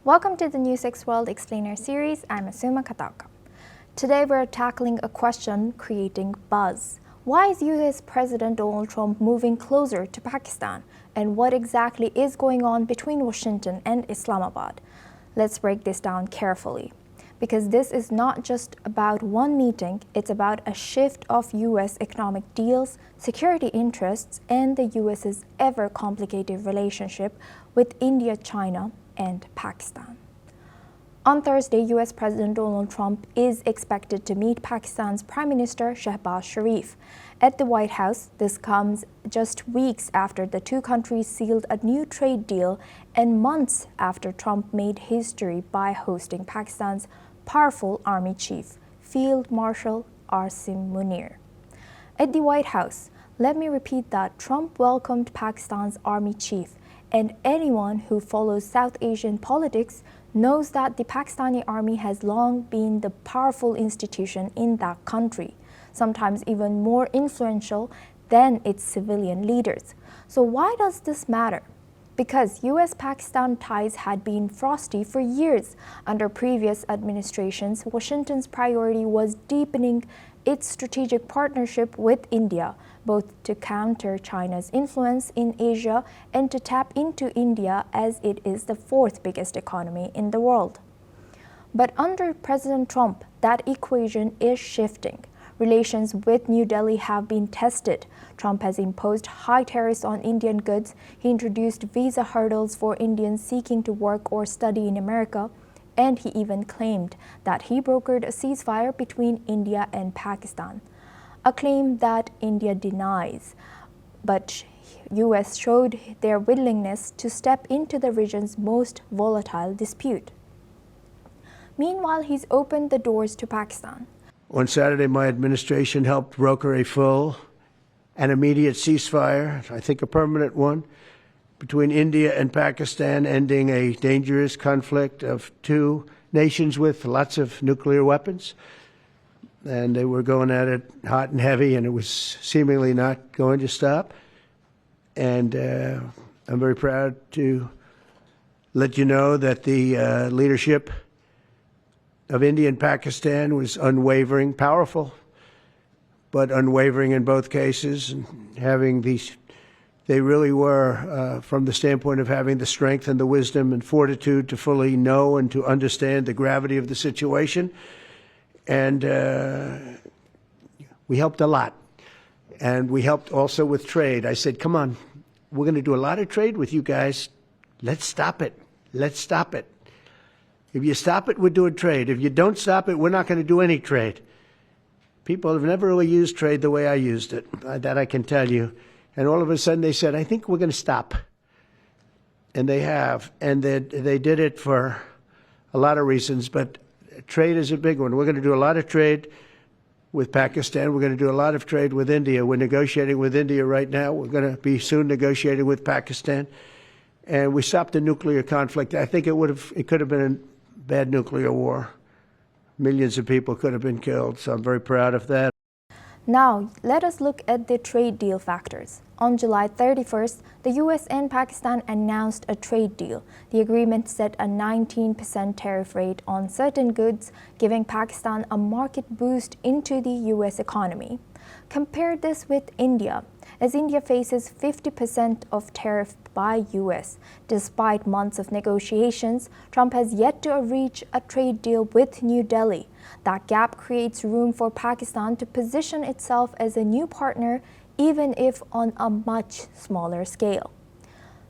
Welcome to the NewsX World Explainer series. I'm Asuma Kataka. Today we're tackling a question creating buzz. Why is US President Donald Trump moving closer to Pakistan? And what exactly is going on between Washington and Islamabad? Let's break this down carefully. Because this is not just about one meeting, it's about a shift of US economic deals, security interests, and the US's ever-complicated relationship with India, China, and Pakistan. On Thursday, US President Donald Trump is expected to meet Pakistan's Prime Minister Shehbaz Sharif at the White House. This comes just weeks after the two countries sealed a new trade deal and months after Trump made history by hosting Pakistan's powerful army chief, Field Marshal Asim Munir. At the White House, let me repeat that Trump welcomed Pakistan's army chief, and anyone who follows South Asian politics knows that the Pakistani army has long been the powerful institution in that country, sometimes even more influential than its civilian leaders. So why does this matter? Because US-Pakistan ties had been frosty for years. Under previous administrations, Washington's priority was deepening its strategic partnership with India, both to counter China's influence in Asia and to tap into India as it is the fourth biggest economy in the world. But under President Trump, that equation is shifting. Relations with New Delhi have been tested. Trump has imposed high tariffs on Indian goods. He introduced visa hurdles for Indians seeking to work or study in America. And he even claimed that he brokered a ceasefire between India and Pakistan, a claim that India denies. But US showed their willingness to step into the region's most volatile dispute. Meanwhile, he's opened the doors to Pakistan. On Saturday, my administration helped broker a full and immediate ceasefire, I think a permanent one, between India and Pakistan, ending a dangerous conflict of two nations with lots of nuclear weapons. And they were going at it hot and heavy, and it was seemingly not going to stop. And I'm very proud to let you know that the leadership of India and Pakistan was unwavering, powerful, but unwavering in both cases, and having these. They really were, from the standpoint of having the strength and the wisdom and fortitude to fully know and to understand the gravity of the situation. And we helped a lot. And we helped also with trade. I said, come on, we're going to do a lot of trade with you guys. Let's stop it. Let's stop it. If you stop it, we're doing trade. If you don't stop it, we're not going to do any trade. People have never really used trade the way I used it. That I can tell you. And all of a sudden they said, I think we're going to stop. And they have. And they did it for a lot of reasons, but trade is a big one. We're going to do a lot of trade with Pakistan. We're going to do a lot of trade with India. We're negotiating with India right now. We're going to be soon negotiating with Pakistan. And we stopped the nuclear conflict. I think it could have been a bad nuclear war. Millions of people could have been killed, so I'm very proud of that. Now, let us look at the trade deal factors. On July 31st, the US and Pakistan announced a trade deal. The agreement set a 19% tariff rate on certain goods, giving Pakistan a market boost into the US economy. Compare this with India, as India faces 50% of tariff by US. Despite months of negotiations, Trump has yet to reach a trade deal with New Delhi. That gap creates room for Pakistan to position itself as a new partner, even if on a much smaller scale.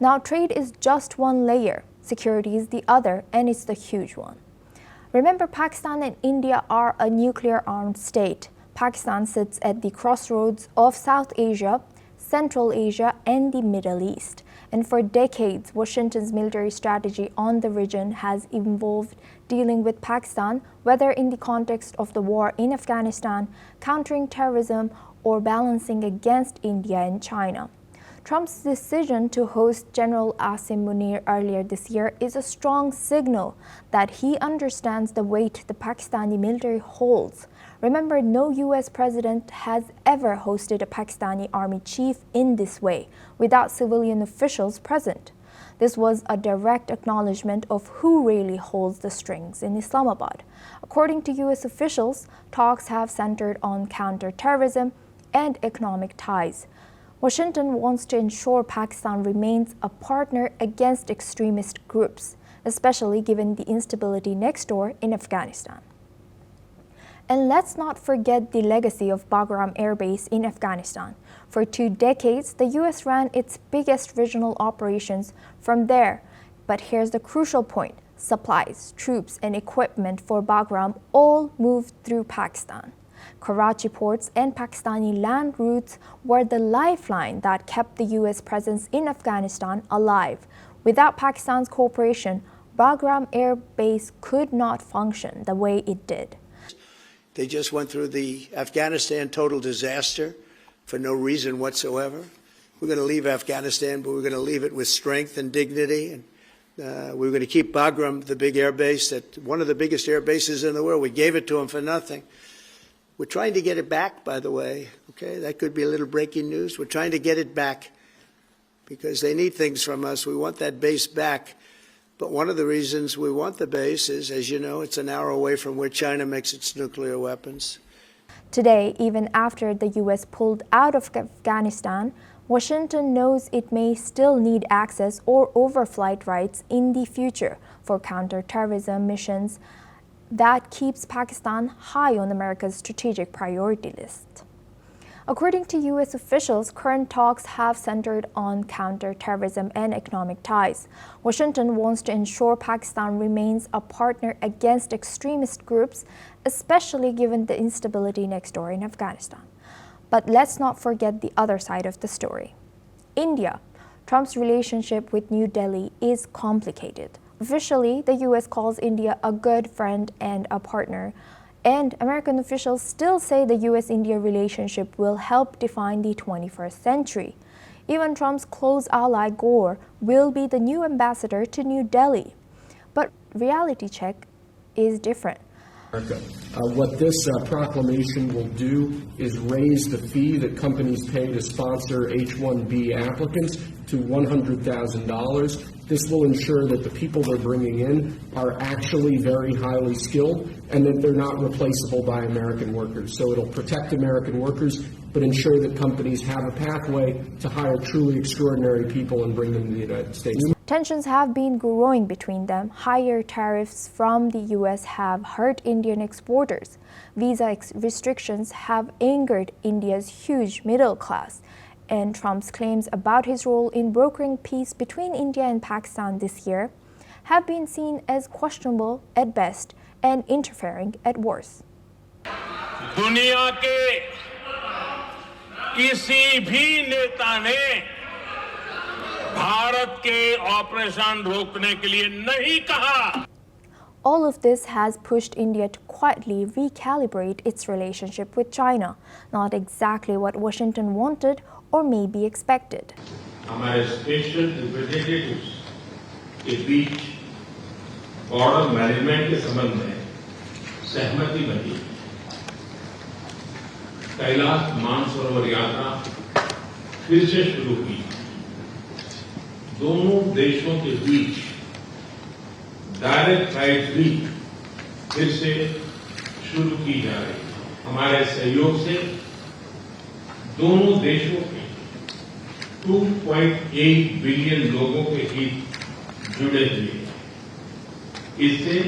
Now, trade is just one layer. Security is the other, and it's the huge one. Remember, Pakistan and India are a nuclear-armed state. Pakistan sits at the crossroads of South Asia, Central Asia, and the Middle East. And for decades, Washington's military strategy on the region has involved dealing with Pakistan, whether in the context of the war in Afghanistan, countering terrorism, or balancing against India and China. Trump's decision to host General Asim Munir earlier this year is a strong signal that he understands the weight the Pakistani military holds. Remember, no US president has ever hosted a Pakistani army chief in this way, without civilian officials present. This was a direct acknowledgement of who really holds the strings in Islamabad. According to U.S. officials, talks have centered on counterterrorism and economic ties. Washington wants to ensure Pakistan remains a partner against extremist groups, especially given the instability next door in Afghanistan. And let's not forget the legacy of Bagram Air Base in Afghanistan. For 2 decades, the U.S. ran its biggest regional operations from there. But here's the crucial point. Supplies, troops, and equipment for Bagram all moved through Pakistan. Karachi ports and Pakistani land routes were the lifeline that kept the U.S. presence in Afghanistan alive. Without Pakistan's cooperation, Bagram Air Base could not function the way it did. They just went through the Afghanistan total disaster for no reason whatsoever. We're going to leave Afghanistan, but we're going to leave it with strength and dignity. And we're going to keep Bagram, the big air base, one of the biggest air bases in the world. We gave it to them for nothing. We're trying to get it back, by the way. Okay, that could be a little breaking news. We're trying to get it back because they need things from us. We want that base back. But one of the reasons we want the base is, as you know, it's an hour away from where China makes its nuclear weapons. Today, even after the U.S. pulled out of Afghanistan, Washington knows it may still need access or overflight rights in the future for counterterrorism missions. That keeps Pakistan high on America's strategic priority list. According to U.S. officials, current talks have centered on counterterrorism and economic ties. Washington wants to ensure Pakistan remains a partner against extremist groups, especially given the instability next door in Afghanistan. But let's not forget the other side of the story. India. Trump's relationship with New Delhi is complicated. Officially, the U.S. calls India a good friend and a partner. And American officials still say the U.S.-India relationship will help define the 21st century. Even Trump's close ally Gore will be the new ambassador to New Delhi. But reality check is different. What this proclamation will do is raise the fee that companies pay to sponsor H-1B applicants to $100,000. This will ensure that the people they're bringing in are actually very highly skilled and that they're not replaceable by American workers. So it'll protect American workers, but ensure that companies have a pathway to hire truly extraordinary people and bring them to the United States. Tensions have been growing between them. Higher tariffs from the U.S. have hurt Indian exporters. Visa restrictions have angered India's huge middle class. And Trump's claims about his role in brokering peace between India and Pakistan this year have been seen as questionable at best and interfering at worst. दुनिया के किसी भी नेता ने भारत के operation रोकने के लिए नहीं कहा. All of this has pushed India to quietly recalibrate its relationship with China, not exactly what Washington wanted or maybe expected. हमारे स्पेशल रिप्रेजेंटेटिव्स के बीच बॉर्डर मैनेजमेंट के संबंध में सहमति बनी. कैलाश मानसरोवर यात्रा फिर से शुरू की. दोनों देशों के बीच डायरेक्ट फ्लाइट भी फिर से शुरू की जा रही है. हमारे सहयोग से दोनों देशों के 2.8 बिलियन लोगों के हित जुड़े हुए हैं. इससे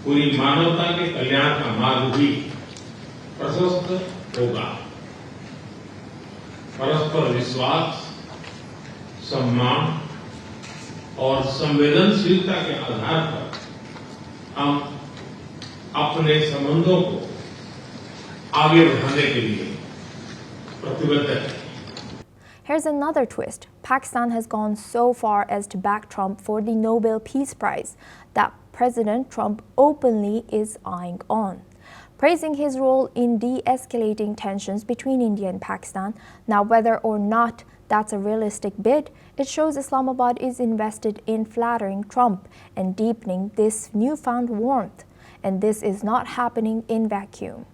पूरी मानवता के कल्याण का मार्ग भी प्रशस्त होगा. परस्पर विश्वास, सम्मान और संवेदनशीलता के आधार पर हम अपने संबंधों को आगे बढ़ाने के लिए प्रतिबद्ध हैं. Here's another twist. Pakistan has gone so far as to back Trump for the Nobel Peace Prize that President Trump openly is eyeing on, praising his role in de-escalating tensions between India and Pakistan. Now, whether or not that's a realistic bid, it shows Islamabad is invested in flattering Trump and deepening this newfound warmth. And this is not happening in vacuum.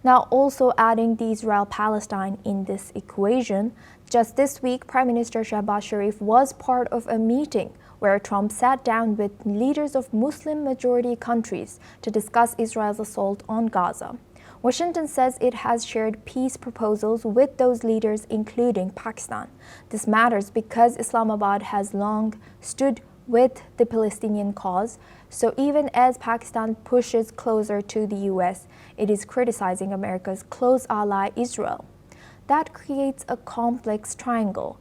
Now, also adding the Israel-Palestine in this equation, just this week, Prime Minister Shehbaz Sharif was part of a meeting where Trump sat down with leaders of Muslim-majority countries to discuss Israel's assault on Gaza. Washington says it has shared peace proposals with those leaders, including Pakistan. This matters because Islamabad has long stood with the Palestinian cause, so even as Pakistan pushes closer to the U.S., it is criticizing America's close ally Israel. That creates a complex triangle,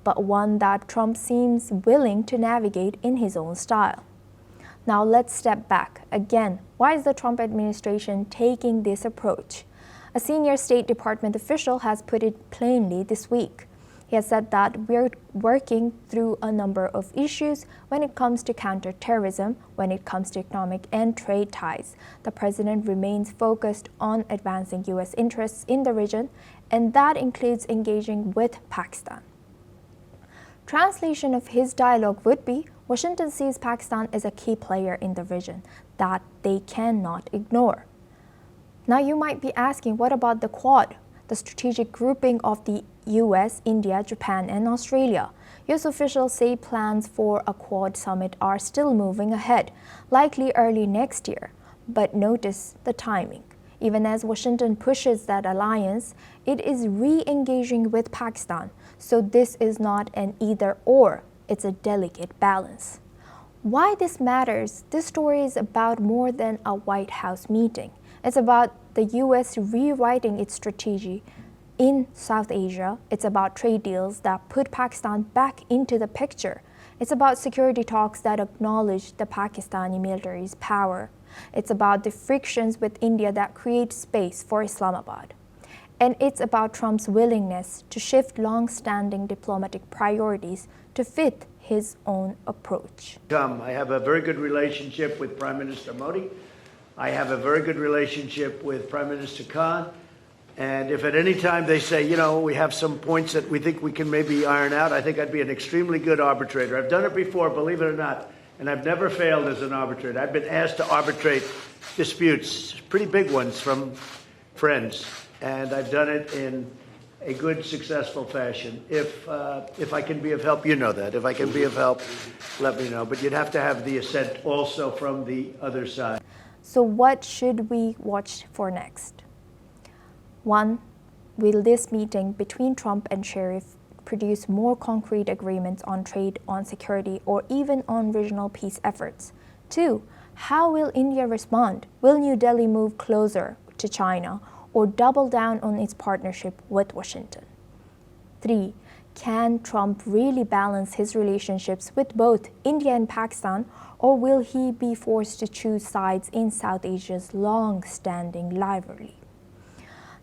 but one that Trump seems willing to navigate in his own style. Now let's step back. Again, why is the Trump administration taking this approach? A senior State Department official has put it plainly this week. He has said that we're working through a number of issues when it comes to counterterrorism, when it comes to economic and trade ties. The president remains focused on advancing U.S. interests in the region, and that includes engaging with Pakistan. Translation of his dialogue would be, Washington sees Pakistan as a key player in the region that they cannot ignore. Now you might be asking, what about the Quad, the strategic grouping of the US, India, Japan, and Australia? US officials say plans for a Quad summit are still moving ahead, likely early next year. But notice the timing. Even as Washington pushes that alliance, it is re-engaging with Pakistan. So this is not an either-or, it's a delicate balance. Why this matters? This story is about more than a White House meeting. It's about the U.S. rewriting its strategy in South Asia. It's about trade deals that put Pakistan back into the picture. It's about security talks that acknowledge the Pakistani military's power. It's about the frictions with India that create space for Islamabad. And it's about Trump's willingness to shift long-standing diplomatic priorities to fit his own approach. I have a very good relationship with Prime Minister Modi. I have a very good relationship with Prime Minister Khan. And if at any time they say, you know, we have some points that we think we can maybe iron out, I think I'd be an extremely good arbitrator. I've done it before, believe it or not, and I've never failed as an arbitrator. I've been asked to arbitrate disputes, pretty big ones from friends, and I've done it in a good, successful fashion. If I can be of help, you know that. If I can be of help, let me know. But you'd have to have the assent also from the other side. So what should we watch for next? 1. Will this meeting between Trump and Sharif produce more concrete agreements on trade, on security, or even on regional peace efforts? 2. How will India respond? Will New Delhi move closer to China or double down on its partnership with Washington? 3. Can Trump really balance his relationships with both India and Pakistan, or will he be forced to choose sides in South Asia's long-standing rivalry?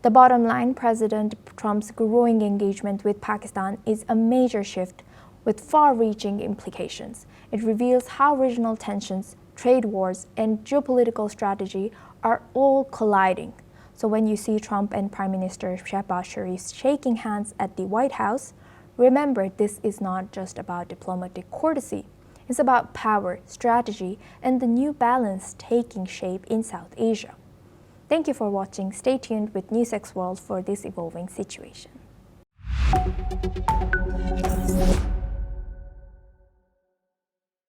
The bottom line, President Trump's growing engagement with Pakistan is a major shift with far-reaching implications. It reveals how regional tensions, trade wars, and geopolitical strategy are all colliding. So when you see Trump and Prime Minister Shehbaz Sharif shaking hands at the White House, remember this is not just about diplomatic courtesy. It's about power, strategy, and the new balance taking shape in South Asia. Thank you for watching. Stay tuned with NewsX World for this evolving situation.